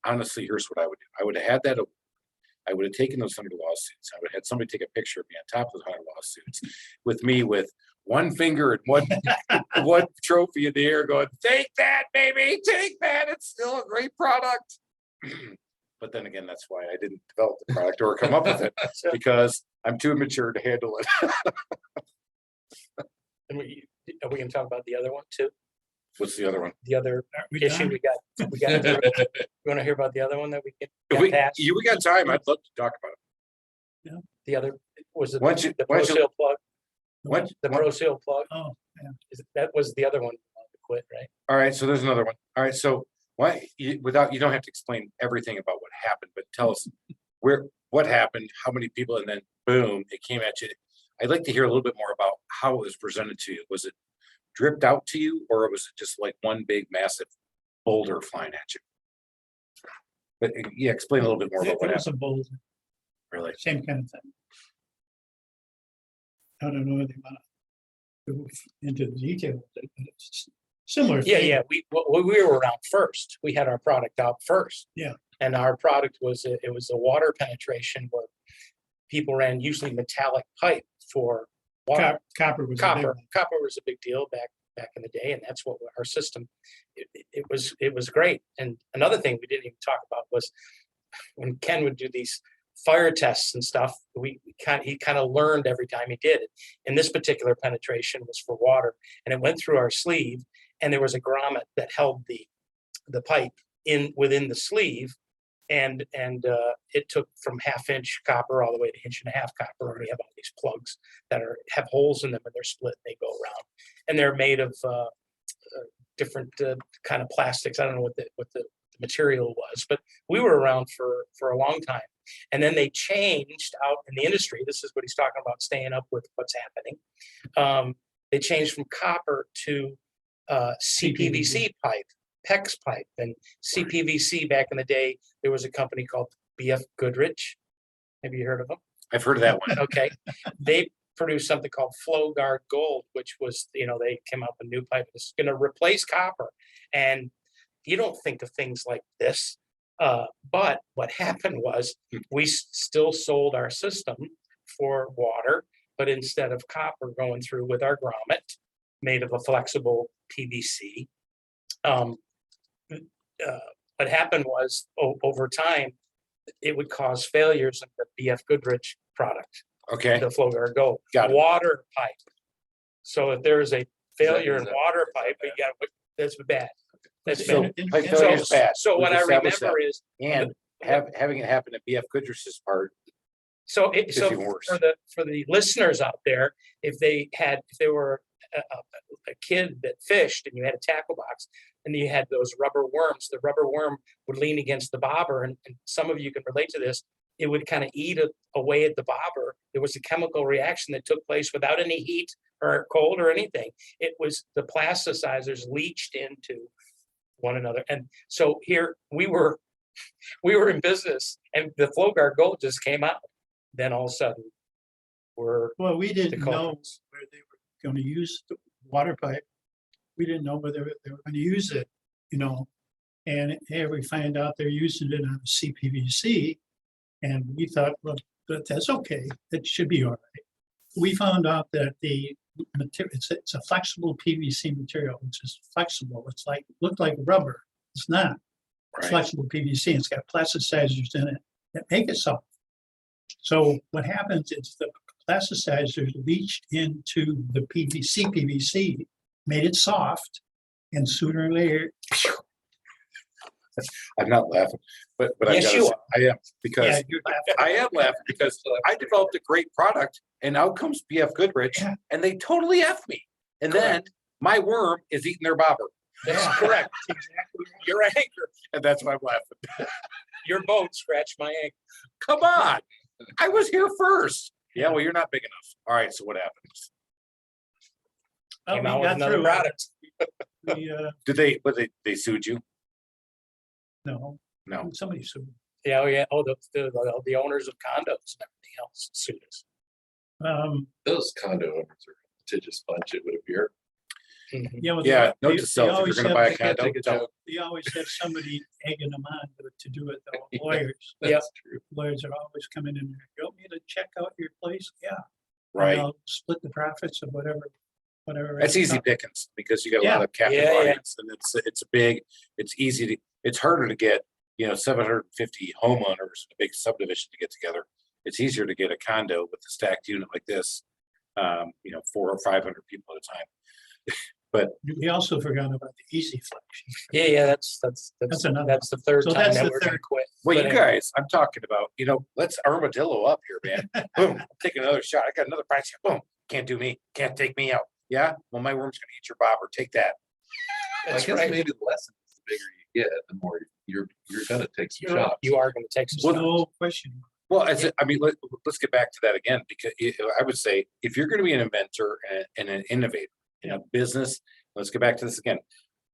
Speaker 1: Honestly, here's what I would do. I would have had that award. I would have taken those 100 lawsuits. I would have had somebody take a picture of me on top of those 100 lawsuits with me with one finger and one trophy in the air going, take that, baby, take that. It's still a great product. But then again, that's why I didn't develop the product or come up with it,
Speaker 4: So,
Speaker 1: because I'm too immature to handle it.
Speaker 4: and are we gonna talk about the other one too?
Speaker 1: What's the other one?
Speaker 4: The other
Speaker 3: Aren't we
Speaker 4: issue
Speaker 3: done?
Speaker 4: we got. You wanna hear about the other one that we
Speaker 1: If
Speaker 4: got passed?
Speaker 1: we got time, I'd love to talk about it.
Speaker 4: The other, was it
Speaker 1: Why don't you-
Speaker 4: the
Speaker 1: why
Speaker 4: Pro
Speaker 1: don't you-
Speaker 4: Seal plug?
Speaker 1: What?
Speaker 4: The Pro Seal plug?
Speaker 3: Oh,
Speaker 4: That was the other one to quit, right?
Speaker 1: All right, so there's another one. All right, so you don't have to explain everything about what happened, but tell us what happened, how many people, and then boom, it came at you. I'd like to hear a little bit more about how it was presented to you. Was it dripped out to you, or was it just like one big massive boulder flying at you? But yeah, explain a little bit more about what
Speaker 3: It was
Speaker 1: happened,
Speaker 3: a boulder,
Speaker 1: really.
Speaker 3: same kind of thing. I don't know if they want to go into the details, but it's similar.
Speaker 4: Yeah,
Speaker 3: thing.
Speaker 4: yeah, we were around first. We had our product out first.
Speaker 3: Yeah.
Speaker 4: And our product was, it was a water penetration where people ran usually metallic pipe for water.
Speaker 3: Copper was a big
Speaker 4: Copper,
Speaker 3: one.
Speaker 4: copper was a big deal back in the day, and that's what our system, it was great. And another thing we didn't even talk about was when Ken would do these fire tests and stuff, he kind of learned every time he did it. And this particular penetration was for water, and it went through our sleeve, and there was a grommet that held the pipe within the sleeve. And it took from 1/2-inch copper all the way to 1.5-inch copper. And we have all these plugs that have holes in them, and they're split. And they go around, and they're made of different kind of plastics. I don't know what the material was, but we were around for a long time. And then they changed out in the industry. This is what he's talking about, staying up with what's happening. They changed from copper to CPVC pipe. PEX pipe. And CPVC back in the day, there was a company called BF Goodrich. Have you heard of them?
Speaker 1: I've heard of that one.
Speaker 4: Okay. They produced something called Flow Guard Gold, which was, they came up with a new pipe. It's going to replace copper. And you don't think of things like this. But what happened was we still sold our system for water, but instead of copper going through with our grommet made of a flexible PVC, what happened was over time, it would cause failures in the BF Goodrich product,
Speaker 1: Okay,
Speaker 4: the Flow Guard Gold.
Speaker 1: Got it.
Speaker 4: Water pipe. So if there is a failure
Speaker 2: is
Speaker 4: in
Speaker 2: that
Speaker 4: water
Speaker 2: bad?
Speaker 4: pipe, that's bad. That's
Speaker 1: so
Speaker 4: bad.
Speaker 1: pipe
Speaker 3: So-
Speaker 1: failure is bad.
Speaker 4: So what
Speaker 1: We've
Speaker 4: I
Speaker 1: established
Speaker 4: remember
Speaker 1: that.
Speaker 4: is,
Speaker 1: And having it happen at BF Goodrich's part,
Speaker 4: so
Speaker 1: It's even worse.
Speaker 4: for the listeners out there, if they were a kid that fished and you had a tackle box and you had those rubber worms, the rubber worm would lean against the bobber, and some of you can relate to this. It would kind of eat away at the bobber. There was a chemical reaction that took place without any heat or cold or anything. It was the plasticizers leached into one another. And so here we were in business, and the Flow Guard Gold just came out. Then all of a sudden,
Speaker 3: Well, we didn't know
Speaker 4: culprits.
Speaker 3: where they were going to use the water pipe. We didn't know whether they were going to use it, and here we find out they're using it on CPVC. And we thought, well, that's okay. That should be all right. We found out that the material, it's a flexible PVC material, which is flexible. It's looked like rubber. It's not. It's
Speaker 1: right?
Speaker 3: flexible PVC. It's got plasticizers in it that make it soft. So what happens is the plasticizers leached into the PVC, made it soft, and sooner or later,
Speaker 1: I'm not laughing, but I
Speaker 4: Yes,
Speaker 1: gotta
Speaker 4: you
Speaker 1: say, I am, because
Speaker 3: yeah, you're laughing.
Speaker 1: I am laughing because I developed a great product and out comes BF Goodrich
Speaker 3: Yeah.
Speaker 1: and they totally F me. And then my worm is eating their bobber.
Speaker 4: That's
Speaker 3: Yeah.
Speaker 4: correct.
Speaker 3: Exactly.
Speaker 4: Your anchor,
Speaker 1: And that's why I'm laughing.
Speaker 4: your boat scratched my ankle.
Speaker 1: Come on. I was here first. Yeah, well, you're not big enough. All right, so what happens?
Speaker 3: Well,
Speaker 4: Came
Speaker 3: we
Speaker 4: out with
Speaker 3: got
Speaker 4: another
Speaker 3: through it.
Speaker 4: product.
Speaker 3: We,
Speaker 1: But they sued you?
Speaker 3: no,
Speaker 1: No.
Speaker 3: somebody sued.
Speaker 4: Yeah, oh yeah. Oh, the owners of condos and everything else sued us.
Speaker 2: Those condo owners are a litigious bunch, it would appear.
Speaker 4: Mhm.
Speaker 3: Yeah, well,
Speaker 1: Yeah,
Speaker 3: they-
Speaker 1: note to self,
Speaker 3: they
Speaker 1: if
Speaker 3: always
Speaker 1: you're gonna buy a
Speaker 3: have-
Speaker 2: Can't
Speaker 1: condo,
Speaker 2: take a
Speaker 1: don't.
Speaker 2: joke.
Speaker 3: They always have somebody egging them on to do it, though.
Speaker 2: Yeah.
Speaker 3: Lawyers.
Speaker 2: That's true.
Speaker 3: Lawyers are always coming in there. You want me to check out your place? Yeah. And
Speaker 1: Right.
Speaker 3: they'll split the profits of whatever.
Speaker 1: That's easy pickings because you got a lot of captive
Speaker 4: Yeah, yeah.
Speaker 1: audience and it's easy to, it's harder to get, 750 homeowners, a big subdivision to get together. It's easier to get a condo with a stacked unit like this, 400 or 500 people at a time. But
Speaker 3: We also forgot about the easy flex.
Speaker 4: Yeah, that's
Speaker 3: another
Speaker 4: the third
Speaker 3: So
Speaker 4: time
Speaker 3: that's
Speaker 4: that
Speaker 3: the
Speaker 4: we're gonna
Speaker 3: third-
Speaker 4: quit.
Speaker 1: well,
Speaker 4: But
Speaker 1: you
Speaker 4: anyway,
Speaker 1: guys, I'm talking about, let's armadillo up here, man. Boom, take another shot. I got another price. Boom, can't do me, can't take me out. Yeah, well, my worm's gonna eat your bobber. Take that.
Speaker 2: I
Speaker 4: That's
Speaker 2: guess
Speaker 4: right.
Speaker 2: maybe the lesson is the bigger you get, the more you're gonna take some
Speaker 4: You're right.
Speaker 2: shots.
Speaker 4: You are gonna take some.
Speaker 3: There's no question.
Speaker 1: Well, let's get back to that again, because I would say if you're gonna be an inventor and an innovator, In a business, let's get back to this again.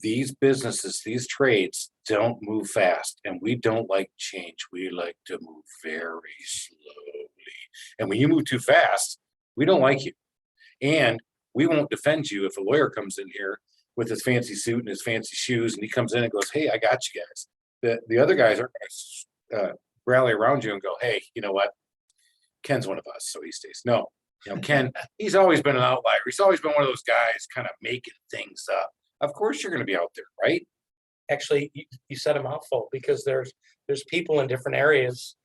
Speaker 1: These businesses, these trades don't move fast, and we don't like change. We like to move very slowly. And when you move too fast, we don't like you. And we won't defend you if a lawyer comes in here with his fancy suit and his fancy shoes, and he comes in and goes, "Hey, I got you guys." The other guys are rally around you and go, "Hey, you know what? Ken's one of us, so he stays." No, Ken, he's always been an outlier. He's always been one of those guys kind of making things up. Of course you're going to be out there, right?
Speaker 4: Actually, you said a mouthful, because there's people in different areas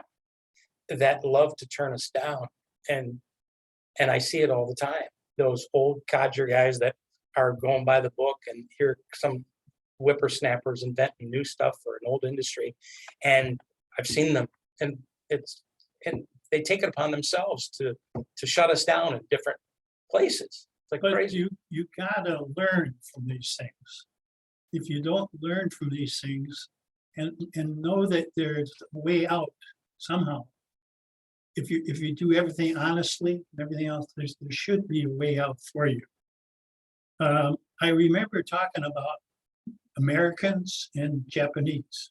Speaker 4: that love to turn us down. And I see it all the time. Those old codger guys that are going by the book, and here some whippersnappers inventing new stuff for an old industry. And I've seen them, and they take it upon themselves to shut us down in different places. It's like
Speaker 3: But
Speaker 4: crazy.
Speaker 3: you gotta learn from these things. If you don't learn from these things and know that there's a way out somehow. If you do everything honestly and everything else, there should be a way out for you. I remember talking about Americans and Japanese.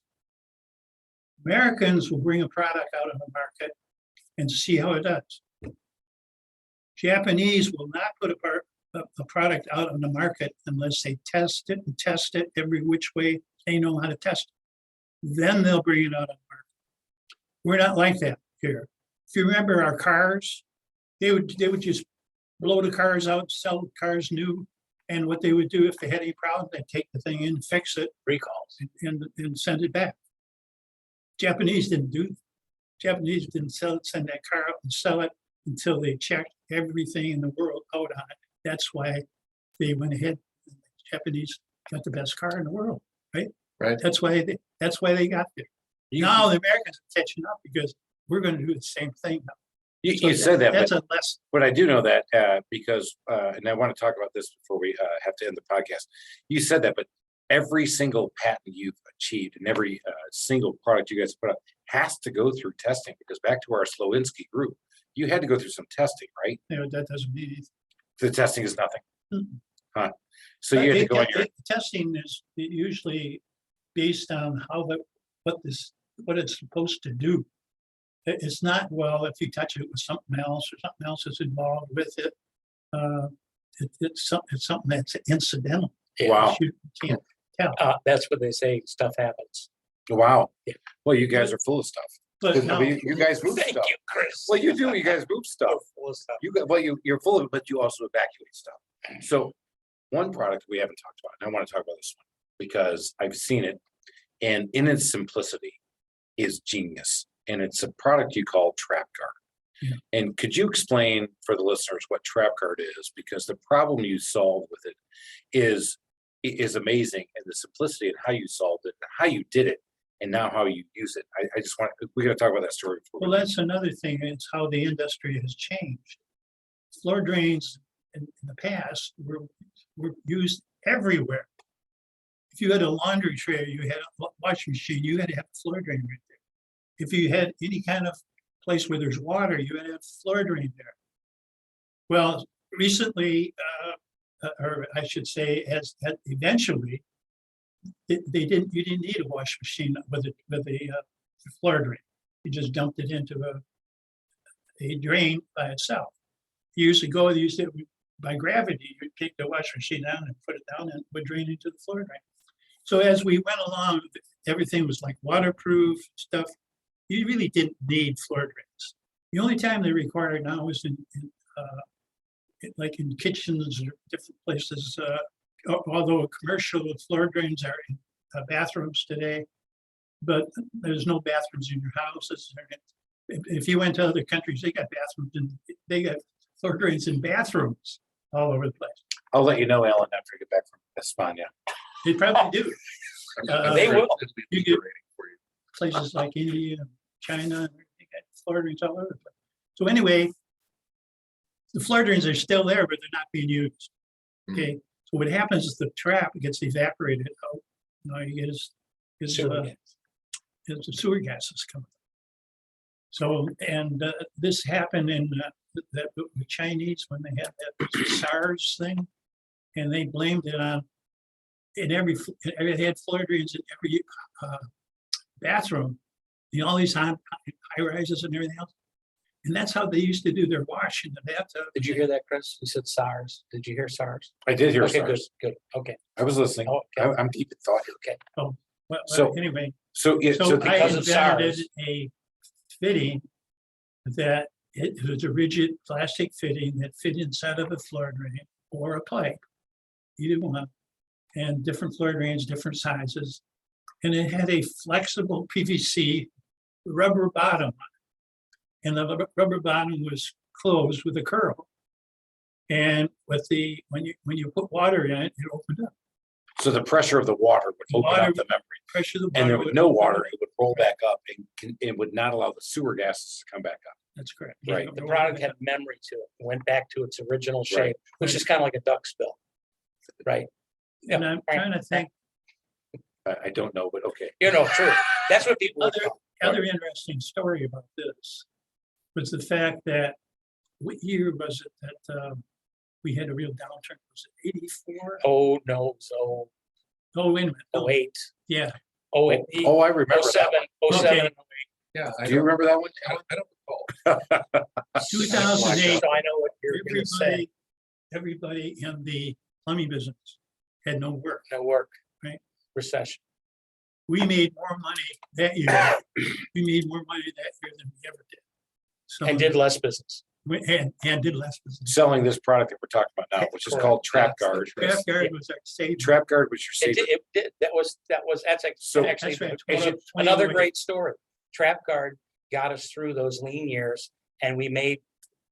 Speaker 3: Americans will bring a product out on the market and see how it does. Japanese will not put a product out on the market unless they test it and test it every which way they know how to test it. Then they'll bring it out on the market. We're not like that here. If you remember our cars, they would just blow the cars out, sell the cars new. And what they would do if they had any problem, they'd take the thing in, fix it,
Speaker 4: Recalls.
Speaker 3: and send it back. Japanese didn't do that. Japanese didn't send that car out and sell it until they checked everything in the world out on it. That's why they went ahead. The Japanese got the best car in the world, right?
Speaker 2: Right.
Speaker 3: That's why they got there. Now the Americans are catching up because we're going to do the same thing now.
Speaker 1: You said that,
Speaker 3: That's
Speaker 1: but
Speaker 3: a lesson.
Speaker 1: I do know that because, and I want to talk about this before we have to end the podcast. You said that, but every single patent you've achieved and every single product you guys put out has to go through testing, because back to our Slowinski group, you had to go through some testing, right?
Speaker 3: That doesn't mean anything.
Speaker 1: The testing is nothing.
Speaker 3: Mm-mm.
Speaker 1: Huh. So you had to go on your,
Speaker 3: Testing is usually based on what it's supposed to do. It's not, well, if you touch it with something else or something else is involved with it. It's something that's incidental.
Speaker 1: Wow.
Speaker 3: You can't tell.
Speaker 4: That's what they say, stuff happens.
Speaker 1: Wow.
Speaker 4: Yeah.
Speaker 1: Well, you guys are full of stuff.
Speaker 3: But no,
Speaker 1: You guys move
Speaker 4: Thank
Speaker 1: stuff.
Speaker 4: you, Chris.
Speaker 1: Well, you do. You guys move stuff.
Speaker 4: Full of stuff.
Speaker 1: You're full of it, but you also evacuate stuff. So one product we haven't talked about, and I want to talk about this one because I've seen it, and in its simplicity is genius. And it's a product you call Trap Guard.
Speaker 3: Yeah.
Speaker 1: And could you explain for the listeners what Trap Guard is? Because the problem you solved with it is amazing, and the simplicity and how you solved it, and how you did it, and now how you use it. I just want, we got to talk about that story.
Speaker 3: well, that's another thing. It's how the industry has changed. Floor drains in the past were used everywhere. If you had a laundry tray, you had a washing machine, you had to have a floor drain right there. If you had any kind of place where there's water, you had to have a floor drain there. Well, recently, or I should say, eventually, you didn't need a wash machine with a floor drain. You just dumped it into a drain by itself. Years ago, they used it by gravity. You'd take the wash machine down and put it down, and it would drain into the floor drain. So as we went along, everything was like waterproof stuff. You really didn't need floor drains. The only time they're required now is like in kitchens or different places. Although commercial floor drains are in bathrooms today, but there's no bathrooms in your houses. If you went to other countries, they got bathrooms and they got floor drains in bathrooms all over the place.
Speaker 1: I'll let you know, Alan, after I get back from España.
Speaker 3: They probably do.
Speaker 4: They will.
Speaker 3: You get places like India and China, and they got floor drains all over the place. So anyway, the floor drains are still there, but they're not being used. Okay, so what happens is the trap gets evaporated out. Now you get the sewer gases coming. So, and this happened in the Chinese when they had that SARS thing. And they blamed it on, it had floor drains in every bathroom, all these high rises and everything else. And that's how they used to do their wash in the bathtub.
Speaker 4: Did you hear that, Chris? You said SARS. Did you hear SARS?
Speaker 1: I did hear
Speaker 4: Okay, good,
Speaker 1: SARS.
Speaker 4: good, okay.
Speaker 1: I was listening.
Speaker 4: Oh, okay.
Speaker 1: I'm deep in thought here.
Speaker 3: Well,
Speaker 1: So-
Speaker 3: anyway,
Speaker 1: So, yeah,
Speaker 3: so
Speaker 1: so
Speaker 3: I
Speaker 4: because of
Speaker 3: invented
Speaker 4: SARS.
Speaker 3: a fitting that it was a rigid plastic fitting that fit inside of a floor drain or a pipe, either one, and different floor drains, different sizes. And it had a flexible PVC rubber bottom. And the rubber bottom was closed with a curl. And with when you put water in it, it opened up.
Speaker 1: so the pressure of the water would open
Speaker 3: Water
Speaker 1: up the membrane.
Speaker 3: Pressure of the
Speaker 1: And
Speaker 3: water.
Speaker 1: there was
Speaker 3: would
Speaker 1: no
Speaker 3: open
Speaker 1: water,
Speaker 3: up.
Speaker 1: it would roll back up and it would not allow the sewer gases to come back up.
Speaker 3: That's correct.
Speaker 1: Right.
Speaker 4: The product had memory to it, went back to its original shape,
Speaker 1: Right.
Speaker 4: which is kind of like a duck spill. Right,
Speaker 3: And I'm trying to think,
Speaker 1: I don't know, but okay.
Speaker 4: you know, true. That's what people. would
Speaker 3: Other-
Speaker 4: call.
Speaker 3: other interesting story about this was the fact that, what year was it that we had a real downturn? Was it 84?
Speaker 4: Oh, no, so
Speaker 3: Oh, wait a minute. No,
Speaker 4: 08,
Speaker 3: yeah.
Speaker 4: 08,
Speaker 1: Oh, I remember that
Speaker 4: 07,
Speaker 1: one.
Speaker 4: 07.
Speaker 2: Yeah,
Speaker 1: Do you remember that one?
Speaker 2: I don't recall.
Speaker 3: 2008,
Speaker 4: So I know what you're gonna say,
Speaker 3: everybody in the plumbing business had no work.
Speaker 4: no work.
Speaker 3: Right.
Speaker 4: Recession.
Speaker 3: We made more money that year. We made more money that year than we ever did. So,
Speaker 4: And did less business.
Speaker 3: and did less business.
Speaker 1: Selling this product that we're talking about now, which is called Trap Guard.
Speaker 3: Craft Guard was our state.
Speaker 1: Trap Guard was your
Speaker 4: It
Speaker 1: savior.
Speaker 4: did, it did, that's
Speaker 1: So-
Speaker 4: actually
Speaker 3: That's right,
Speaker 4: one of-
Speaker 3: 20
Speaker 4: another
Speaker 3: 2008.
Speaker 4: great story. Trap Guard got us through those lean years and we made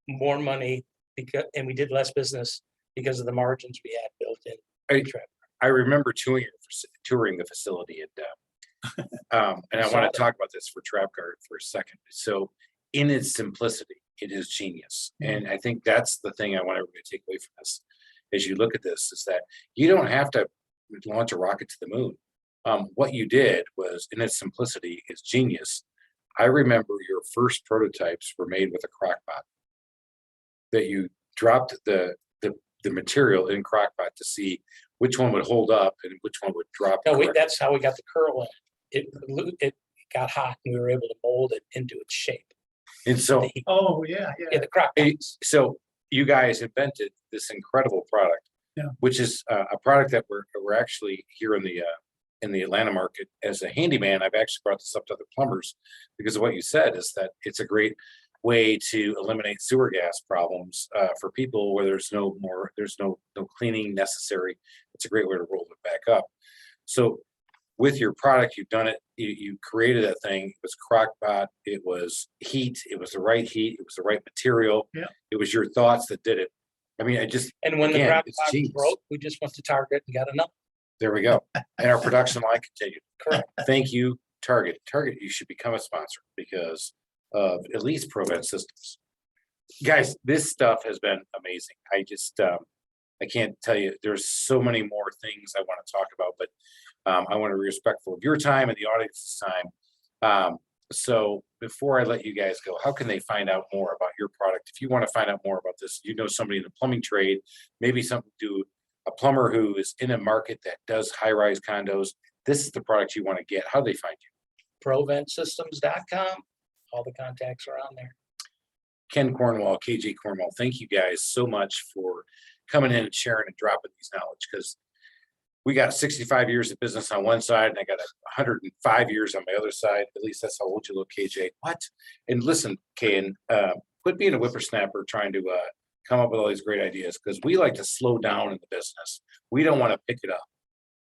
Speaker 4: more money because, and we did less business because of the margins we had built in.
Speaker 1: I-
Speaker 4: Trap.
Speaker 1: I remember touring the facility and I
Speaker 4: Saw
Speaker 1: want
Speaker 4: that.
Speaker 1: to talk about this for Trap Guard for a second. So in its simplicity, it is genius. And I think that's the thing I want everybody to take away from this. As you look at this, is that you don't have to launch a rocket to the moon. What you did was, in its simplicity, is genius. I remember your first prototypes were made with a crock pot. That you dropped the material in crock pot to see which one would hold up and which one would drop.
Speaker 4: No,
Speaker 1: correctly.
Speaker 4: that's how we got the curl in. It got hot and we were able to mold it into its shape.
Speaker 1: And so,
Speaker 4: The heat-
Speaker 3: Oh, yeah,
Speaker 4: Yeah,
Speaker 3: yeah.
Speaker 4: the crock
Speaker 1: Hey,
Speaker 4: pots.
Speaker 1: so you guys invented this incredible product.
Speaker 3: Yeah.
Speaker 1: Which is a product that we're actually here in the Atlanta market. As a handyman, I've actually brought this up to other plumbers because of what you said, is that it's a great way to eliminate sewer gas problems for people where there's no cleaning necessary. It's a great way to roll it back up. So with your product, you've done it, you created that thing. It was crock pot, it was heat, it was the right heat, it was the right material.
Speaker 3: Yeah.
Speaker 1: It was your thoughts that did it. I mean,
Speaker 4: And when the
Speaker 1: again,
Speaker 4: crock
Speaker 1: it's
Speaker 4: pot
Speaker 1: genius.
Speaker 4: broke, we just went to Target and got another.
Speaker 1: there we go. And our production line continued.
Speaker 4: Correct.
Speaker 1: Thank you, Target. Target, you should become a sponsor because of at least ProVent systems. Guys, this stuff has been amazing. I just, I can't tell you, there's so many more things I want to talk about, but I want to be respectful of your time and the audience's time. So before I let you guys go, how can they find out more about your product? If you want to find out more about this, you know somebody in the plumbing trade, maybe something to do, a plumber who is in a market that does high-rise condos, this is the product you want to get. How do they find you?
Speaker 4: ProVentSystems.com. All the contacts are on there.
Speaker 1: Ken Cornwall, KJ Cornwall, thank you guys so much for coming in and sharing and dropping these knowledge, because we got 65 years of business on one side and I got 105 years on my other side. At least that's how old you look, KJ. What? And listen, Ken, quit being a whippersnapper trying to come up with all these great ideas, because we like to slow down in the business. We don't want to pick it up.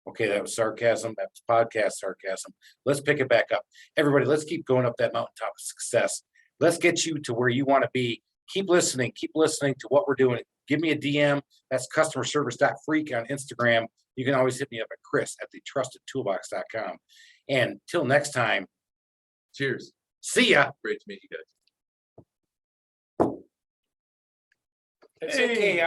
Speaker 1: Okay, that was sarcasm. That was podcast sarcasm. Let's pick it back up. Everybody, let's keep going up that mountaintop of success. Let's get you to where you want to be. Keep listening to what we're doing. Give me a DM. That's customerservice.freak on Instagram. You can always hit me up at Chris@thetrustedtoolbox.com. And till next time,
Speaker 2: Cheers.
Speaker 1: see ya.
Speaker 2: Great to meet you guys.
Speaker 4: It's
Speaker 3: Hey.
Speaker 4: okay.